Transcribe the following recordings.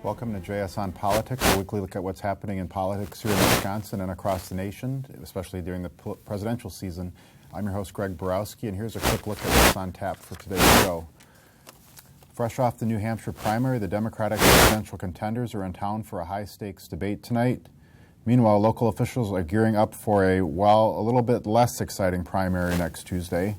Welcome to JS on Politics, a weekly look at what's happening in politics here in Wisconsin and across the nation, especially during the presidential season. I'm your host, Greg Borowski, and here's a quick look at what's on tap for today's show. Fresh off the New Hampshire primary, the Democratic presidential contenders are in town for a high-stakes debate tonight. Meanwhile, local officials are gearing up for a little bit less exciting primary next Tuesday.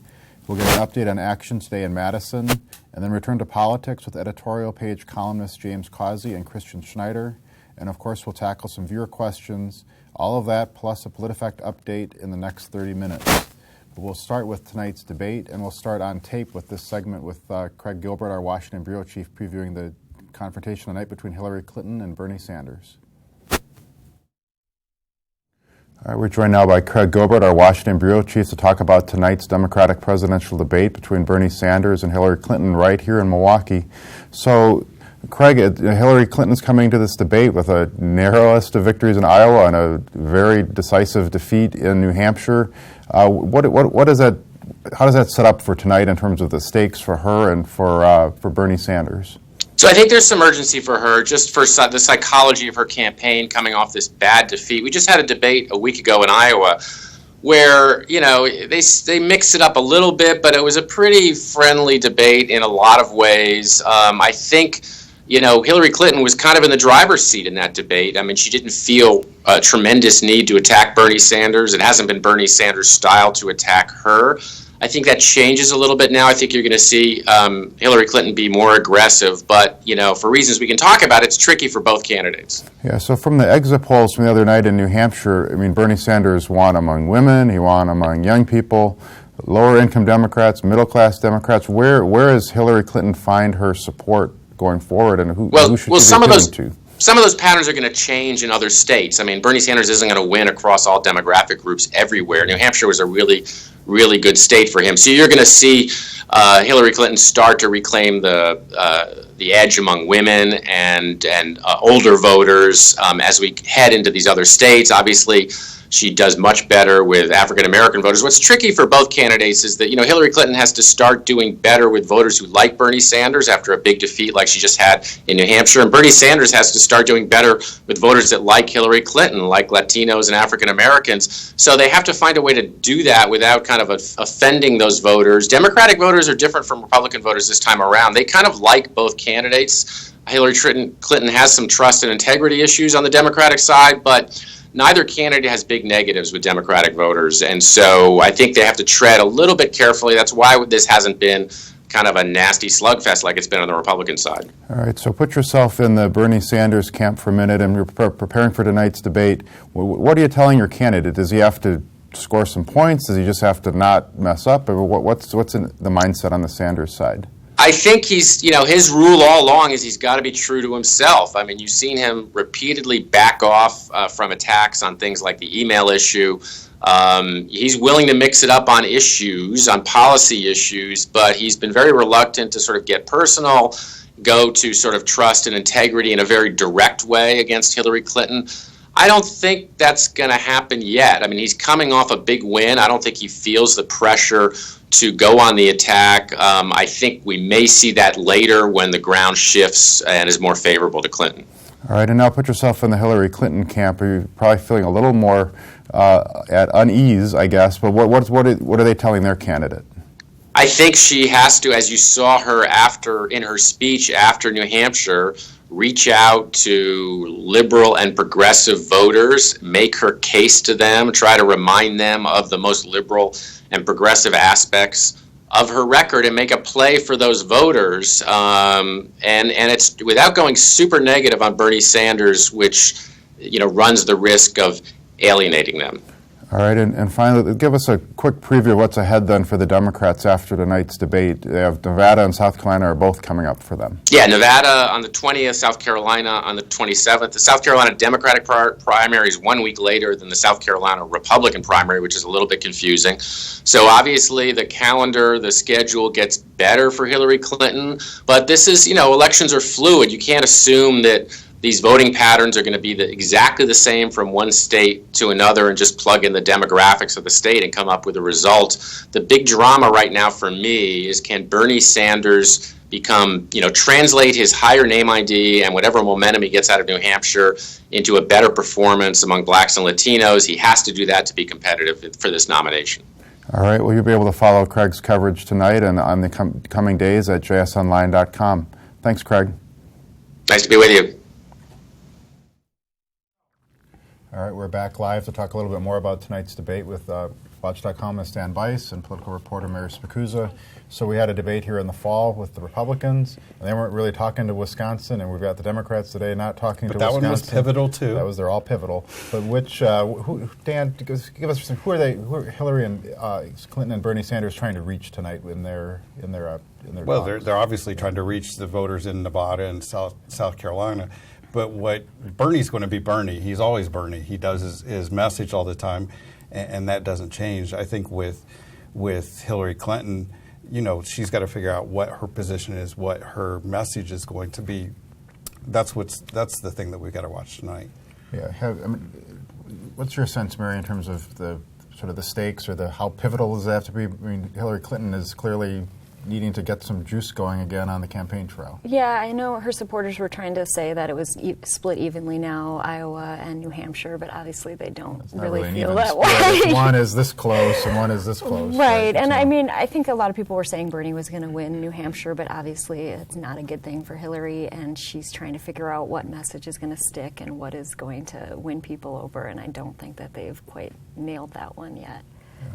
We'll get an update on action today in Madison, and then return to politics with editorial page columnists James Causey and Christian Schneider. And of course, we'll tackle some viewer questions. All of that plus a PolitiFact update in the next 30 minutes. But we'll start with tonight's debate, and we'll start on tape with this segment with Craig Gilbert, our Washington bureau chief, previewing the confrontation tonight between Hillary Clinton and Bernie Sanders. All right, we're joined now by Craig Gilbert, our Washington bureau chief, to talk about tonight's Democratic presidential debate between Bernie Sanders and Hillary Clinton right here in Milwaukee. So, Craig, Hillary Clinton's coming to this debate with a narrowest of victories in Iowa and a very decisive defeat in New Hampshire. What is that? How does that set up for tonight in terms of the stakes for her and for Bernie Sanders? So I think there's some urgency for her, just for the psychology of her campaign coming off this bad defeat. We just had a debate a week ago in Iowa where, they mixed it up a little bit, but it was a pretty friendly debate in a lot of ways. I think, Hillary Clinton was kind of in the driver's seat in that debate. I mean, she didn't feel a tremendous need to attack Bernie Sanders. It hasn't been Bernie Sanders' style to attack her. I think that changes a little bit now. I think you're going to see Hillary Clinton be more aggressive. But, for reasons we can talk about, it's tricky for both candidates. Yeah, so from the exit polls from the other night in New Hampshire, I mean, Bernie Sanders won among women, he won among young people, lower-income Democrats, middle-class Democrats. Where does Hillary Clinton find her support going forward, and who should she be appealing to? Some of those patterns are going to change in other states. I mean, Bernie Sanders isn't going to win across all demographic groups everywhere. New Hampshire was a really, really good state for him. So you're going to see Hillary Clinton start to reclaim the edge among women and older voters as we head into these other states. Obviously, she does much better with African-American voters. What's tricky for both candidates is that, Hillary Clinton has to start doing better with voters who like Bernie Sanders after a big defeat like she just had in New Hampshire. And Bernie Sanders has to start doing better with voters that like Hillary Clinton, like Latinos and African-Americans. So they have to find a way to do that without kind of offending those voters. Democratic voters are different from Republican voters this time around. They kind of like both candidates. Hillary Clinton has some trust and integrity issues on the Democratic side, but neither candidate has big negatives with Democratic voters, and so I think they have to tread a little bit carefully. That's why this hasn't been kind of a nasty slugfest like it's been on the Republican side. All right, so put yourself in the Bernie Sanders camp for a minute, and you're preparing for tonight's debate. What are you telling your candidate? Does he have to score some points? Does he just have to not mess up? Or what's in the mindset on the Sanders side? I think he's, his rule all along is he's got to be true to himself. I mean, you've seen him repeatedly back off from attacks on things like the email issue. He's willing to mix it up on issues, on policy issues, but he's been very reluctant to sort of get personal, go to sort of trust and integrity in a very direct way against Hillary Clinton. I don't think that's going to happen yet. I mean, he's coming off a big win. I don't think he feels the pressure to go on the attack. I think we may see that later when the ground shifts and is more favorable to Clinton. All right, and now put yourself in the Hillary Clinton camp. You're probably feeling a little more at unease, I guess, but what are they telling their candidate? I think she has to, as you saw her in her speech after New Hampshire, reach out to liberal and progressive voters, make her case to them, try to remind them of the most liberal and progressive aspects of her record and make a play for those voters. And it's without going super negative on Bernie Sanders, which runs the risk of alienating them. All right, and finally, give us a quick preview of what's ahead then for the Democrats after tonight's debate. They have Nevada and South Carolina are both coming up for them. Yeah, Nevada on the 20th, South Carolina on the 27th. The South Carolina Democratic primary is 1 week later than the South Carolina Republican primary, which is a little bit confusing. So obviously the calendar, the schedule gets better for Hillary Clinton, but this is, elections are fluid. You can't assume that these voting patterns are going to be exactly the same from one state to another, and just plug in the demographics of the state and come up with a result. The big drama right now for me is, can Bernie Sanders translate his higher name ID and whatever momentum he gets out of New Hampshire into a better performance among blacks and Latinos? He has to do that to be competitive for this nomination. All right, well, you'll be able to follow Craig's coverage tonight and on the coming days at jsonline.com. Thanks, Craig. Nice to be with you. All right, we're back live to talk a little bit more about tonight's debate with Watch.com Stan Bice and political reporter Mary Spicuzza. So we had a debate here in the fall with the Republicans, and they weren't really talking to Wisconsin, and we've got the Democrats today not talking to Wisconsin. But that one was pivotal, too. They're all pivotal. But Dan, give us who are Hillary and Clinton and Bernie Sanders trying to reach tonight in their Well, they're obviously trying to reach the voters in Nevada and South Carolina. But what Bernie's going to be Bernie. He's always Bernie. He does his message all the time, and that doesn't change. I think with Hillary Clinton, she's got to figure out what her position is, what her message is going to be. That's the thing that we've got to watch tonight. Yeah. What's your sense, Mary, in terms of the sort of the stakes or how pivotal does that have to be? I mean, Hillary Clinton is clearly needing to get some juice going again on the campaign trail. Yeah, I know her supporters were trying to say that it was split evenly now, Iowa and New Hampshire, but obviously they don't really feel that way. One is this close and one is this close. Right, and I mean, I think a lot of people were saying Bernie was going to win New Hampshire, but obviously it's not a good thing for Hillary, and she's trying to figure out what message is going to stick and what is going to win people over, and I don't think that they've quite nailed that one yet.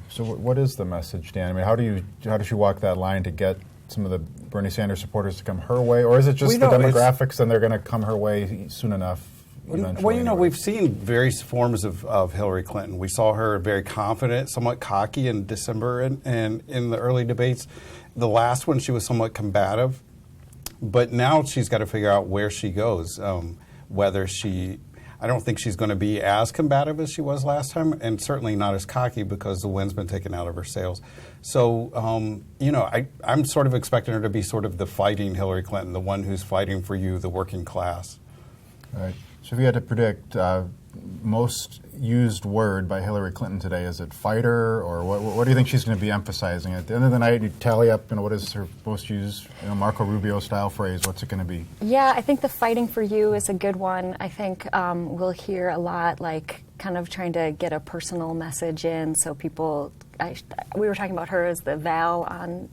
So what is the message, Dan? I mean, how does she walk that line to get some of the Bernie Sanders supporters to come her way, or is it just the demographics and they're going to come her way soon enough? Well, we've seen various forms of Hillary Clinton. We saw her very confident, somewhat cocky in December and in the early debates. The last one, she was somewhat combative, but now she's got to figure out where she goes, I don't think she's going to be as combative as she was last time, and certainly not as cocky because the wind's been taken out of her sails. So, I'm sort of expecting her to be sort of the fighting Hillary Clinton, the one who's fighting for you, the working class. All right. So if you had to predict most used word by Hillary Clinton today, is it fighter, or what do you think she's going to be emphasizing? At the end of the night, you tally up, what is her most used, Marco Rubio style phrase? What's it going to be? Yeah, I think the fighting for you is a good one. I think we'll hear a lot kind of trying to get a personal message in, so people. We were talking about her as the Val on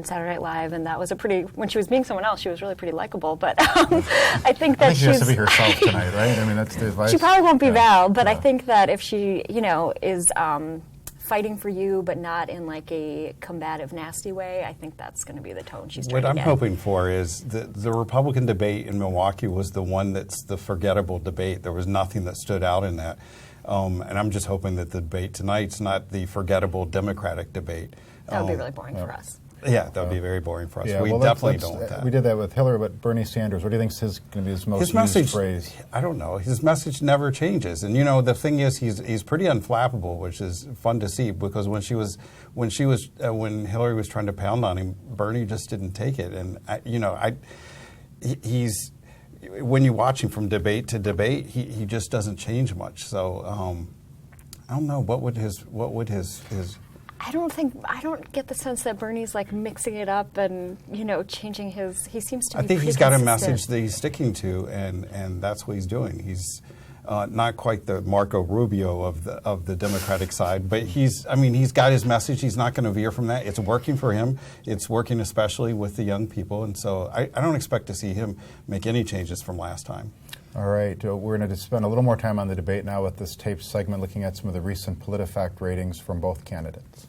Saturday Night Live, and that was when she was being someone else, she was really pretty likable. But I think that she has to be herself tonight, right? I mean, that's the advice. She probably won't be Val, but I think that if she, is fighting for you, but not in a combative, nasty way, I think that's going to be the tone she's trying to get. What I'm hoping for is the Republican debate in Milwaukee was the one that's the forgettable debate. There was nothing that stood out in that. And I'm just hoping that the debate tonight's not the forgettable Democratic debate. That would be really boring for us. Yeah, that would be very boring for us. Yeah, we definitely don't want that. We did that with Hillary, but Bernie Sanders, what do you think is going to be his most used phrase? I don't know. His message never changes. And, the thing is, he's pretty unflappable, which is fun to see, because when Hillary was trying to pound on him, Bernie just didn't take it. And, he's... When you watch him from debate to debate, he just doesn't change much. So I don't know what would his I don't get the sense that Bernie's mixing it up and changing his. He seems to be. I think he's got a message that he's sticking to, and that's what he's doing. He's not quite the Marco Rubio of the Democratic side, but he's got his message. He's not going to veer from that. It's working for him. It's working especially with the young people, and so I don't expect to see him make any changes from last time. All right, we're going to spend a little more time on the debate now with this taped segment looking at some of the recent PolitiFact ratings from both candidates.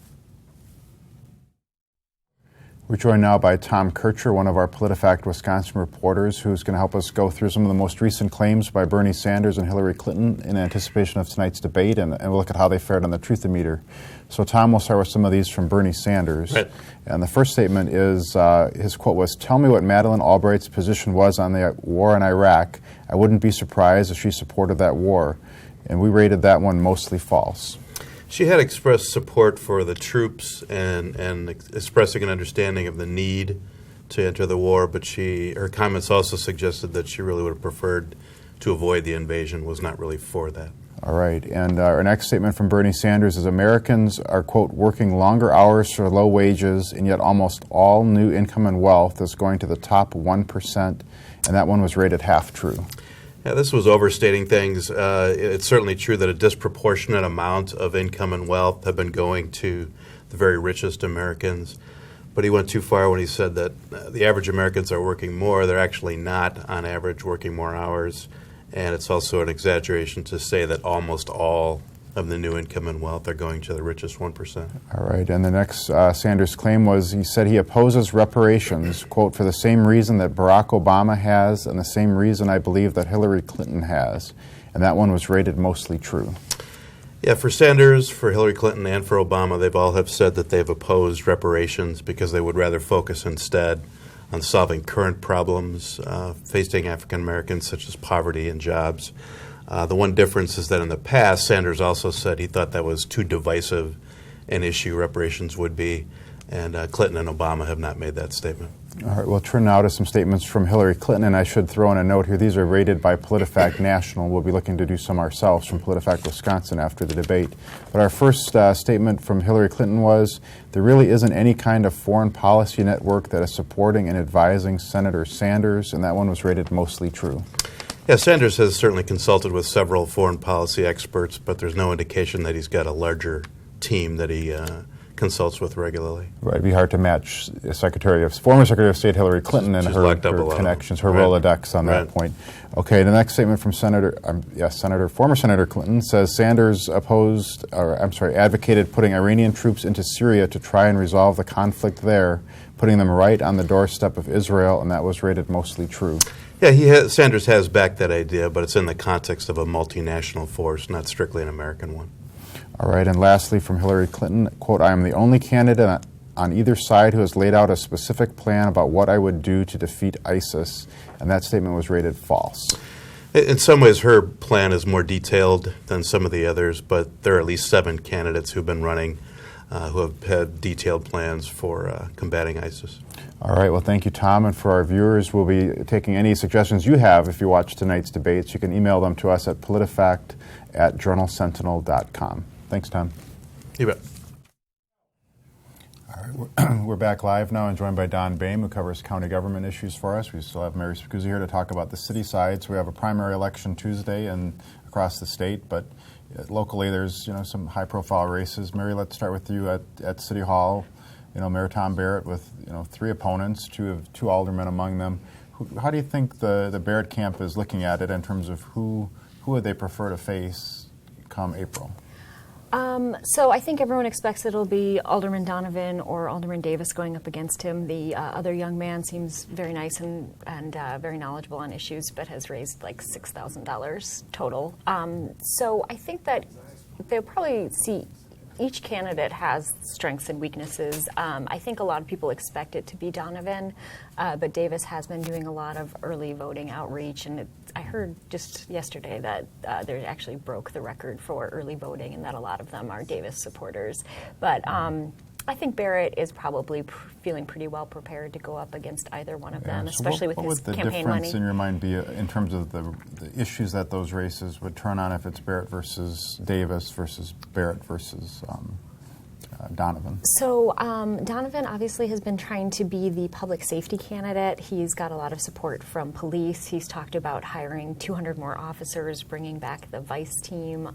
We're joined now by Tom Kircher, one of our PolitiFact Wisconsin reporters, who's going to help us go through some of the most recent claims by Bernie Sanders and Hillary Clinton in anticipation of tonight's debate, and we'll look at how they fared on the Truth-o-meter. So, Tom, we'll start with some of these from Bernie Sanders. Right. And the first statement is, his quote was, "Tell me what Madeleine Albright's position was on the war in Iraq. I wouldn't be surprised if she supported that war." And we rated that one mostly false. She had expressed support for the troops and expressing an understanding of the need to enter the war, but her comments also suggested that she really would have preferred to avoid the invasion was not really for that. All right, and our next statement from Bernie Sanders is Americans are, quote, working longer hours for low wages, and yet almost all new income and wealth is going to the top 1%, and that one was rated half true. Yeah, this was overstating things. It's certainly true that a disproportionate amount of income and wealth have been going to the very richest Americans, but he went too far when he said that the average Americans are working more. They're actually not, on average, working more hours. And it's also an exaggeration to say that almost all of the new income and wealth are going to the richest 1%. All right, and the next Sanders claim was he said he opposes reparations, quote, for the same reason that Barack Obama has and the same reason I believe that Hillary Clinton has. And that one was rated mostly true. Yeah, for Sanders, for Hillary Clinton, and for Obama, they've all have said that they've opposed reparations because they would rather focus instead on solving current problems facing African Americans, such as poverty and jobs. The one difference is that in the past, Sanders also said he thought that was too divisive an issue reparations would be, and Clinton and Obama have not made that statement. All right, we'll turn now to some statements from Hillary Clinton, and I should throw in a note here. These are rated by PolitiFact National. We'll be looking to do some ourselves from PolitiFact Wisconsin after the debate. But our first statement from Hillary Clinton was, there really isn't any kind of foreign policy network that is supporting and advising Senator Sanders, and that one was rated mostly true. Yeah, Sanders has certainly consulted with several foreign policy experts, but there's no indication that he's got a larger team that he consults with regularly. Right, it'd be hard to match former Secretary of State Hillary Clinton and her connections, her Rolodex on that point. Okay, the next statement from former Senator Clinton says Sanders advocated putting Iranian troops into Syria to try and resolve the conflict there, putting them right on the doorstep of Israel, and that was rated mostly true. Yeah, Sanders has backed that idea, but it's in the context of a multinational force, not strictly an American one. All right, and lastly from Hillary Clinton, quote, I am the only candidate on either side who has laid out a specific plan about what I would do to defeat ISIS, and that statement was rated false. In some ways, her plan is more detailed than some of the others, but there are at least 7 candidates who've been running who have had detailed plans for combating ISIS. All right, well, thank you, Tom. And for our viewers, we'll be taking any suggestions you have if you watch tonight's debates. You can email them to us at politifact@journalsentinel.com. Thanks, Tom. You bet. All right, we're back live now and joined by Don Boehm, who covers county government issues for us. We still have Mary Spicuzzi here to talk about the city side. So we have a primary election Tuesday and across the state, but locally there's some high-profile races. Mary, let's start with you at City Hall. Mayor Tom Barrett with 3 opponents, two aldermen among them. How do you think the Barrett camp is looking at it in terms of who would they prefer to face come April? So I think everyone expects it'll be Alderman Donovan or Alderman Davis going up against him. The other young man seems very nice and very knowledgeable on issues, but has raised like $6,000 total. So I think that they'll probably see each candidate has strengths and weaknesses. I think a lot of people expect it to be Donovan, but Davis has been doing a lot of early voting outreach, and I heard just yesterday that they actually broke the record for early voting, and that a lot of them are Davis supporters. But I think Barrett is probably feeling pretty well prepared to go up against either one of them, especially with his campaign money. What would the difference in your mind be in terms of the issues that those races would turn on if it's Barrett versus Davis versus Barrett versus Donovan? So Donovan obviously has been trying to be the public safety candidate. He's got a lot of support from police. He's talked about hiring 200 more officers, bringing back the vice team.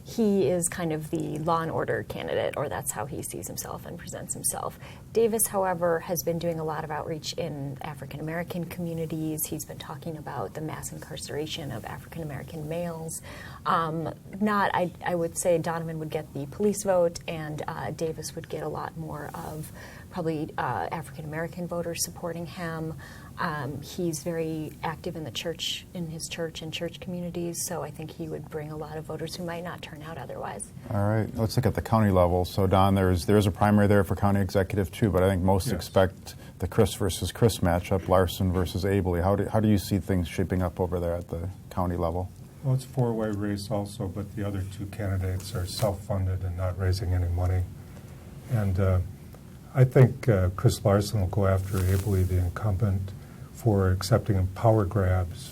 He is kind of the law and order candidate, or that's how he sees himself and presents himself. Davis, however, has been doing a lot of outreach in African American communities. He's been talking about the mass incarceration of African American males. I would say Donovan would get the police vote, and Davis would get a lot more of probably African American voters supporting him. He's very active in the church, in his church and church communities, so I think he would bring a lot of voters who might not turn out otherwise. All right, let's look at the county level. So, Don, there's a primary there for county executive too, but I think most expect the Chris versus Chris matchup, Larson versus Abley. How do you see things shaping up over there at the county level? Well, it's a 4-way race also, but the other 2 candidates are self-funded and not raising any money. And I think Chris Larson will go after Abley, the incumbent, for accepting power grabs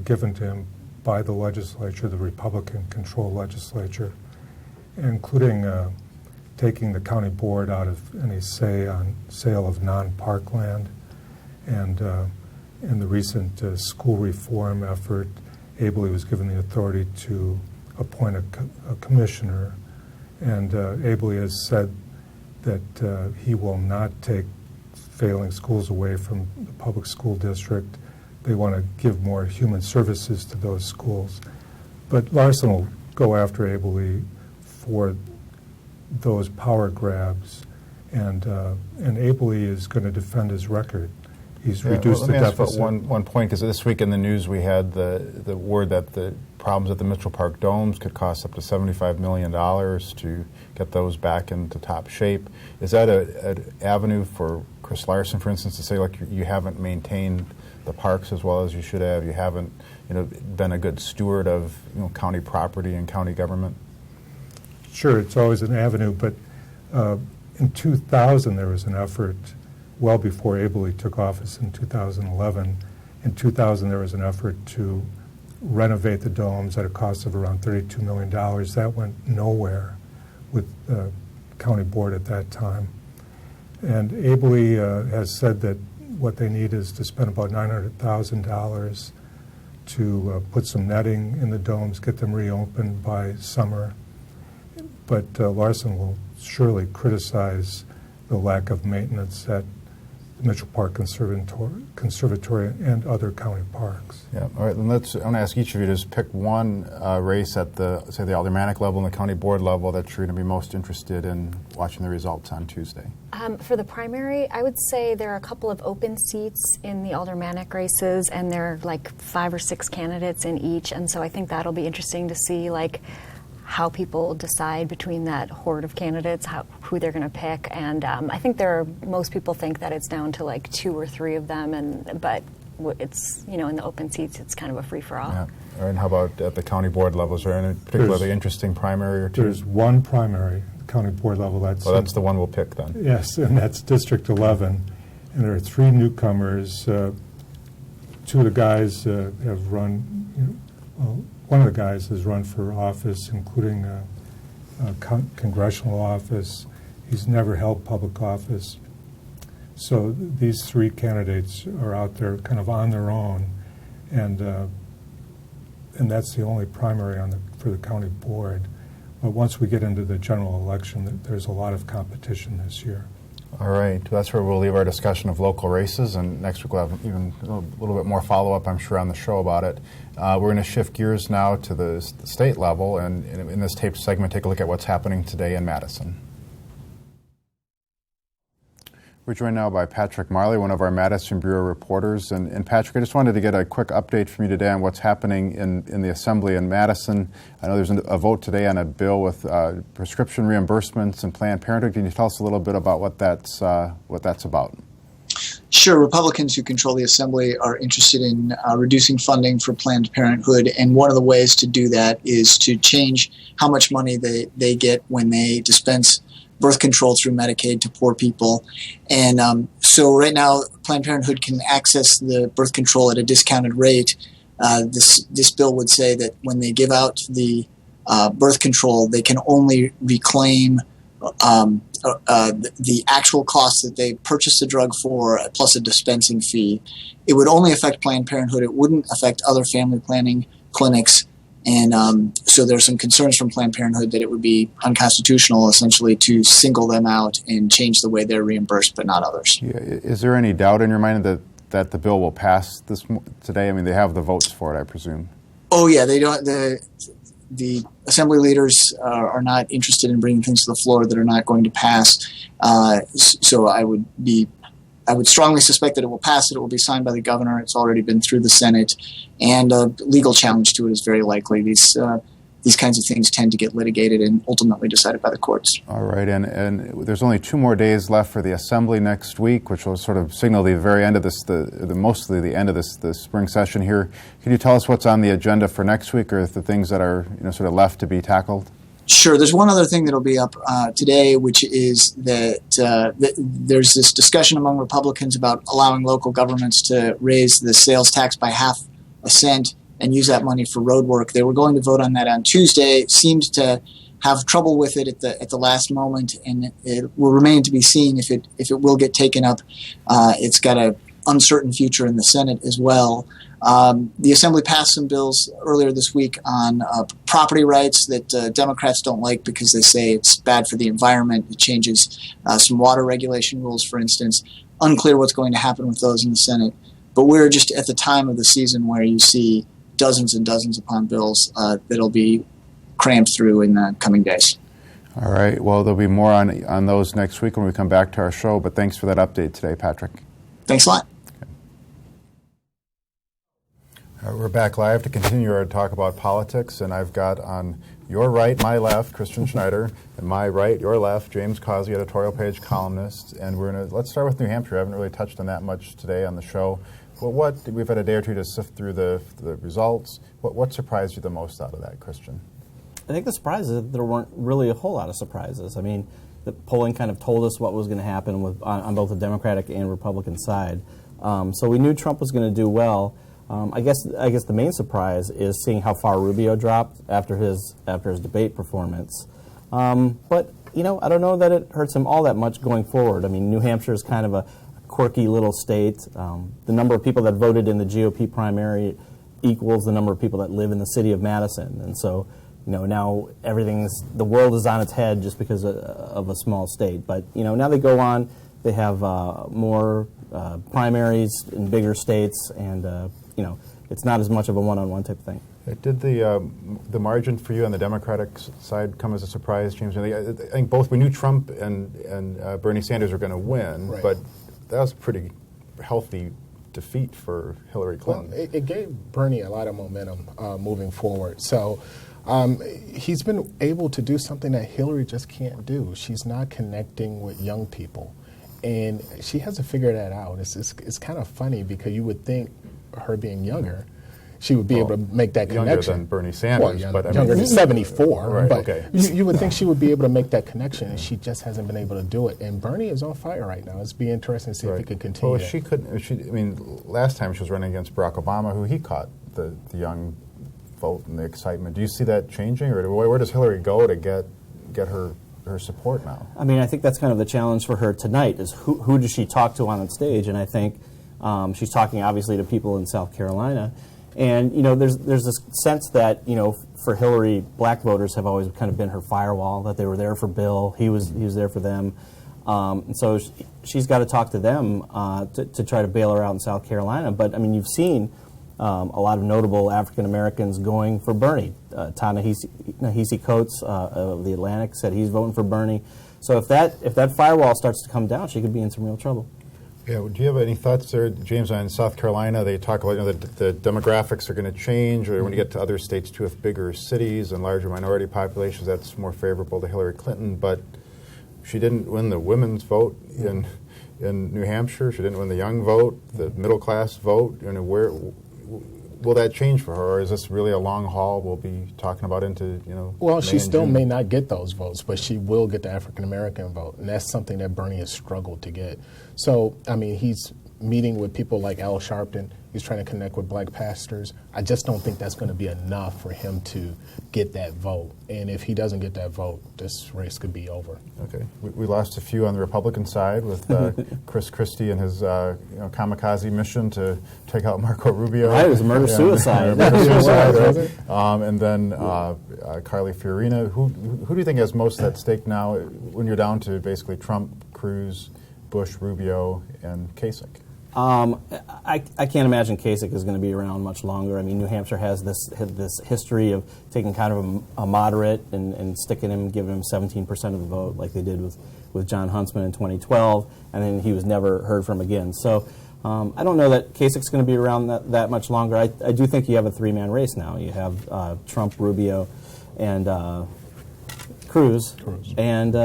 given to him by the legislature, the Republican-controlled legislature, including taking the county board out of any say on sale of non-park land. And in the recent school reform effort, Abley was given the authority to appoint a commissioner. And Abley has said that he will not take failing schools away from the public school district. They want to give more human services to those schools. But Larson will go after Abley for those power grabs, and Abley is going to defend his record. He's reduced the deficit. One point, because this week in the news we had the word that the problems at the Mitchell Park domes could cost up to $75 million to get those back into top shape. Is that an avenue for Chris Larson, for instance, to say, like, you haven't maintained the parks as well as you should have, you haven't been a good steward of county property and county government? Sure, it's always an avenue, but in 2000 there was an effort, well before Abley took office in 2011. In 2000 there was an effort to renovate the domes at a cost of around $32 million. That went nowhere with the county board at that time. And Abley has said that what they need is to spend about $900,000 to put some netting in the domes, get them reopened by summer. But Larson will surely criticize the lack of maintenance at the Mitchell Park Conservatory and other county parks. Yeah. All right. Then I want to ask each of you to just pick one race at the aldermanic level and the county board level that you're going to be most interested in watching the results on Tuesday. For the primary, I would say there are a couple of open seats in the aldermanic races, and there are like 5 or 6 candidates in each, and so I think that'll be interesting to see, like, how people decide between that horde of candidates, who they're going to pick. And I think most people think that it's down to like 2 or 3 of them, but it's, in the open seats, it's kind of a free-for-all. Yeah. All right, and how about at the county board level? Is there any particularly interesting primary or two? There's one primary, the county board level. That's the one we'll pick then. Yes, and that's District 11. And there are 3 newcomers. 2 of the guys have run, one of the guys has run for office, including a congressional office. He's never held public office. So these 3 candidates are out there kind of on their own, and that's the only primary for the county board. But once we get into the general election, there's a lot of competition this year. All right, that's where we'll leave our discussion of local races, and next week we'll have even a little bit more follow-up, I'm sure, on the show about it. We're going to shift gears now to the state level, and in this taped segment, take a look at what's happening today in Madison. We're joined now by Patrick Marley, one of our Madison Bureau reporters. And Patrick, I just wanted to get a quick update from you today on what's happening in the Assembly in Madison. I know there's a vote today on a bill with prescription reimbursements and Planned Parenthood. Can you tell us a little bit about what that's about? Sure. Republicans who control the Assembly are interested in reducing funding for Planned Parenthood, and one of the ways to do that is to change how much money they get when they dispense birth control through Medicaid to poor people. And so right now, Planned Parenthood can access the birth control at a discounted rate. This bill would say that when they give out the birth control, they can only reclaim the actual cost that they purchased the drug for, plus a dispensing fee. It would only affect Planned Parenthood. It wouldn't affect other family planning clinics. And so there's some concerns from Planned Parenthood that it would be unconstitutional, essentially, to single them out and change the way they're reimbursed, but not others. Yeah. Is there any doubt in your mind that the bill will pass today? I mean, they have the votes for it, I presume. Oh, yeah. They don't. The Assembly leaders are not interested in bringing things to the floor that are not going to pass. So I would strongly suspect that it will pass, that it will be signed by the governor. It's already been through the Senate, and a legal challenge to it is very likely. These kinds of things tend to get litigated and ultimately decided by the courts. All right, and there's only 2 more days left for the Assembly next week, which will sort of signal the very end of mostly the end of the spring session here. Can you tell us what's on the agenda for next week, or the things that are sort of left to be tackled? Sure. There's one other thing that'll be up today, which is that there's this discussion among Republicans about allowing local governments to raise the sales tax by half ascent and use that money for road work. They were going to vote on that on Tuesday. Seemed to have trouble with it at the last moment, and it will remain to be seen if it will get taken up. It's got a uncertain future in the Senate as well. The Assembly passed some bills earlier this week on property rights that Democrats don't like because they say it's bad for the environment. It changes some water regulation rules, for instance. Unclear what's going to happen with those in the Senate. But we're just at the time of the season where you see dozens and dozens upon bills that'll be crammed through in the coming days. All right. Well, there'll be more on those next week when we come back to our show, but thanks for that update today, Patrick. Thanks a lot. All right, we're back live to continue our talk about politics, and I've got on your right, my left, Christian Schneider, and my right, your left, James Causey, editorial page columnist. And let's start with New Hampshire. I haven't really touched on that much today on the show. Well, we've had a day or two to sift through the results. What surprised you the most out of that, Christian? I think the surprise is that there weren't really a whole lot of surprises. I mean, the polling kind of told us what was going to happen on both the Democratic and Republican side. So we knew Trump was going to do well. I guess the main surprise is seeing how far Rubio dropped after his debate performance. But I don't know that it hurts him all that much going forward. I mean, New Hampshire is kind of a quirky little state. The number of people that voted in the GOP primary equals the number of people that live in the city of Madison, and so now the world is on its head just because of a small state. But now they go on. They have more primaries in bigger states, and it's not as much of a one-on-one type of thing. Did the margin for you on the Democratic side come as a surprise, James? I think we knew Trump and Bernie Sanders were going to win, right. But that was a pretty healthy defeat for Hillary Clinton. Well, it gave Bernie a lot of momentum moving forward. So he's been able to do something that Hillary just can't do. She's not connecting with young people, and she hasn't figured that out. It's kind of funny because you would think her being younger, she would be able to make that connection. Younger than Bernie Sanders, but younger than 74. Right, but okay. you would think she would be able to make that connection, and she just hasn't been able to do it. And Bernie is on fire right now. It's be interesting to see if he could continue. Well, she couldn't. Last time she was running against Barack Obama, who he caught the young vote and the excitement. Do you see that changing, or where does Hillary go to get her support now? I mean, I think that's kind of the challenge for her tonight. Is who does she talk to on stage? And I think she's talking obviously to people in South Carolina. And there's this sense that for Hillary, black voters have always kind of been her firewall. That they were there for Bill, he was there for them, and so she's got to talk to them to try to bail her out in South Carolina. But I mean, you've seen a lot of notable African Americans going for Bernie. Ta-Nehisi Coates of the Atlantic said he's voting for Bernie. So if that firewall starts to come down, she could be in some real trouble. Yeah, do you have any thoughts there, James, on South Carolina? They talk about the demographics are going to change, or when you get to other states too, with bigger cities and larger minority populations, that's more favorable to Hillary Clinton. But she didn't win the women's vote in New Hampshire. She didn't win the young vote, the middle class vote. Where will that change for her, or is this really a long haul we'll be talking about into Well, she still may not get those votes, but she will get the African American vote, and that's something that Bernie has struggled to get. So, I mean, he's meeting with people like Al Sharpton. He's trying to connect with black pastors. I just don't think that's going to be enough for him to get that vote. And if he doesn't get that vote, this race could be over. Okay. We lost a few on the Republican side with Chris Christie and his kamikaze mission to take out Marco Rubio. Right, it was a murder-suicide. And then Carly Fiorina. Who do you think has most at stake now when you're down to basically Trump, Cruz, Bush, Rubio, and Kasich? I can't imagine Kasich is going to be around much longer. I mean, New Hampshire has this history of taking kind of a moderate and sticking him, giving him 17% of the vote, like they did with John Huntsman in 2012, and then he was never heard from again. So I don't know that Kasich's going to be around that much longer. I do think you have a three-man race now. You have Trump, Rubio, and Cruz. And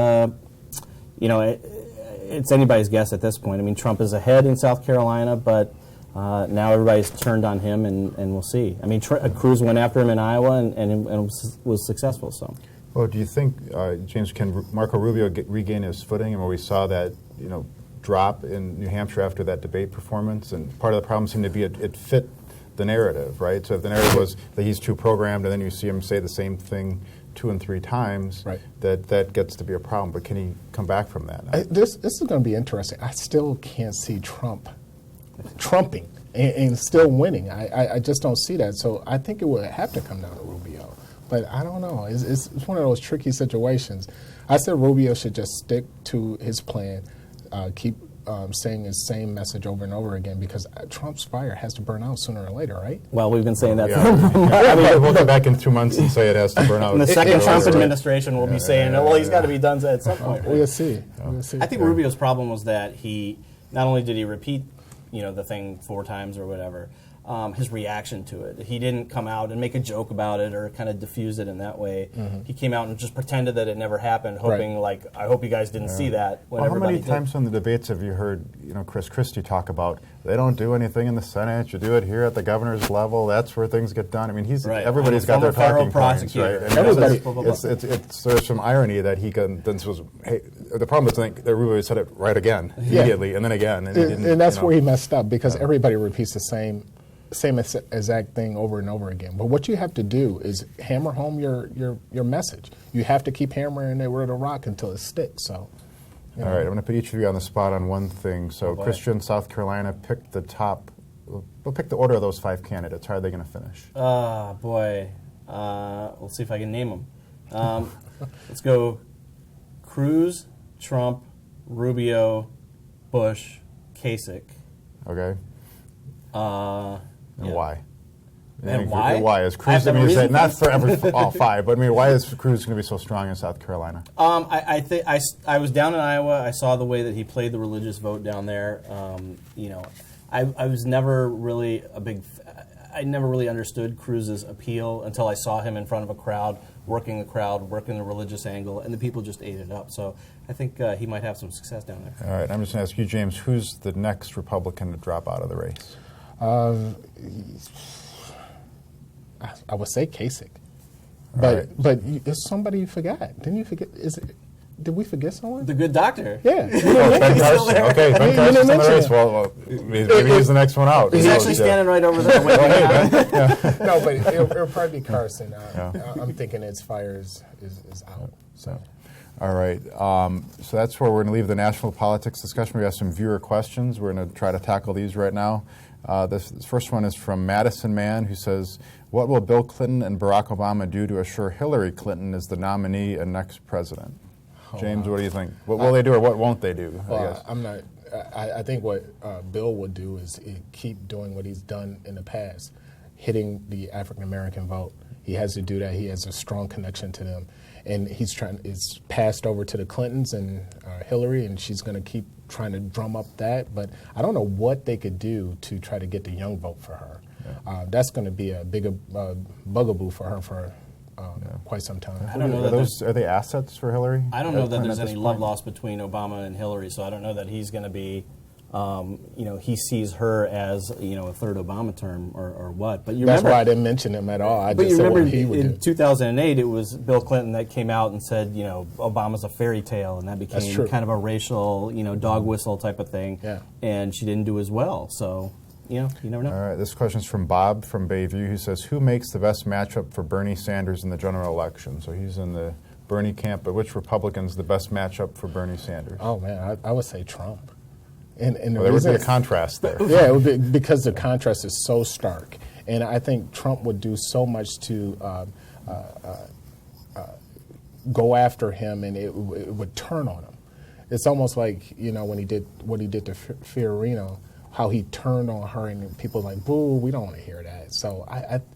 it's anybody's guess at this point. I mean, Trump is ahead in South Carolina, but now everybody's turned on him, and we'll see. I mean, Cruz went after him in Iowa and was successful. So, well, do you think, James, can Marco Rubio regain his footing? And where we saw that, drop in New Hampshire after that debate performance, and part of the problem seemed to be it fit the narrative, right? So if the narrative was that he's too programmed, and then you see him say the same thing 2 and 3 times, Right. that gets to be a problem. But can he come back from that? This is going to be interesting. I still can't see Trump trumping and still winning. I just don't see that. So I think it would have to come down to Rubio. But I don't know. It's one of those tricky situations. I said Rubio should just stick to his plan, keep saying his same message over and over again, because Trump's fire has to burn out sooner or later, right? Well, we've been saying that. I mean, we'll come back in 2 months and say it has to burn out. And the second Trump Right. administration will be saying, well, he's got to be done at some point. Right? We'll see. We'll see. I think Rubio's problem was that he not only did he repeat, the thing 4 times or whatever, his reaction to it. He didn't come out and make a joke about it or kind of diffuse it in that way. He came out and just pretended that it never happened, hoping I hope you guys didn't see that. When Well, how everybody many times in the debates have you heard, Chris Christie talk about they don't do anything in the Senate, you do it here at the governor's level, that's where things get done. I mean, Right. everybody's got their Former talking federal points, right? prosecutor. There's some irony that he can, the problem is that Rubio said it right again, immediately, and then again. And, he didn't, and that's where he messed up, because everybody repeats the same exact thing over and over again. But what you have to do is hammer home your message. You have to keep hammering it with a rock until it sticks. So, All right, I'm going to put each of you on the spot on one thing. So, Christian, South Carolina, pick the top. We'll pick the order of those 5 candidates. How are they going to finish? Boy. Let's see if I can name them. Let's go Cruz, Trump, Rubio, Bush, Kasich. Okay. And why? And why? Why is Cruz? Not for all 5, but why is Cruz going to be so strong in South Carolina? I think I was down in Iowa. I saw the way that he played the religious vote down there. I was never really I never really understood Cruz's appeal until I saw him in front of a crowd, working the religious angle, and the people just ate it up. So I think he might have some success down there. All right, I'm just going to ask you, James, who's the next Republican to drop out of the race? I would say Kasich. Right. But it's somebody you forgot. Didn't you forget? Did we forget someone? The good doctor. Yeah. Ben Carson. Okay, Ben Carson's in the race. Well, maybe he's the next one out. He's actually standing right over there. No, but it'll probably be Carson. I'm thinking its fire is out. So. All right. So that's where we're going to leave the national politics discussion. We have some viewer questions. We're going to try to tackle these right now. This first one is from Madison Man, who says, what will Bill Clinton and Barack Obama do to assure Hillary Clinton is the nominee and next president? James, what do you think? What will they do or what won't they do? I think what Bill would do is keep doing what he's done in the past, hitting the African American vote. He has to do that. He has a strong connection to them. And it's passed over to the Clintons and Hillary, and she's going to keep trying to drum up that. But I don't know what they could do to try to get the young vote for her. Yeah. That's going to be a bigger bugaboo for her for quite some time. I don't know are they assets for Hillary? I don't know that there's any love lost between Obama and Hillary, so I don't know that he's going to be, he sees her as, a third Obama term or what. But that's why I didn't mention him at all. I just said what he would do. In 2008, it was Bill Clinton that came out and said, Obama's a fairy tale, and that became kind of a racial, dog whistle type of thing. Yeah. And she didn't do as well, so... you never know. All right, this question is from Bob from Bayview, who says, who makes the best matchup for Bernie Sanders in the general election? So he's in the Bernie camp, but which Republican's the best matchup for Bernie Sanders? Oh, man, I would say Trump. And there would be a contrast there. Yeah, it would be, because the contrast is so stark. And I think Trump would do so much to go after him, and it would turn on him. It's almost like, when he did what he did to Fiorino, how he turned on her, and people were like, boo, we don't want to hear that. So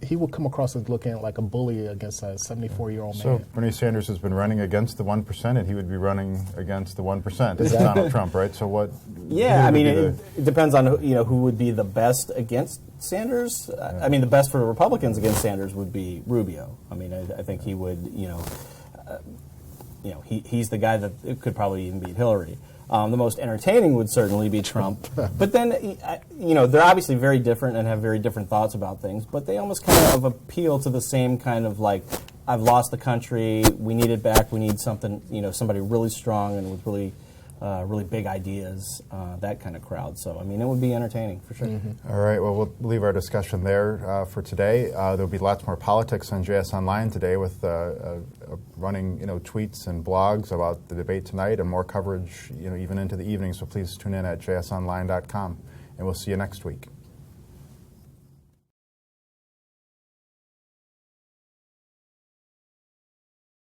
he would come across as looking like a bully against a 74-year-old man. So Bernie Sanders has been running against the 1%, and he would be running against the 1%. It's Donald Trump, right? So what? Yeah, I mean, it depends on who would be the best against Sanders. Yeah. I mean, the best for Republicans against Sanders would be Rubio. I mean, I think he would, he's the guy that could probably even beat Hillary. The most entertaining would certainly be Trump. But then, they're obviously very different and have very different thoughts about things, but they almost kind of appeal to the same kind of like, I've lost the country, we need it back, we need something, somebody really strong and with really really big ideas, that kind of crowd. So, I mean, it would be entertaining for sure. All right, well, we'll leave our discussion there for today. There'll be lots more politics on JS Online today with running, tweets and blogs about the debate tonight and more coverage, even into the evening. So please tune in at jsonline.com, and we'll see you next week.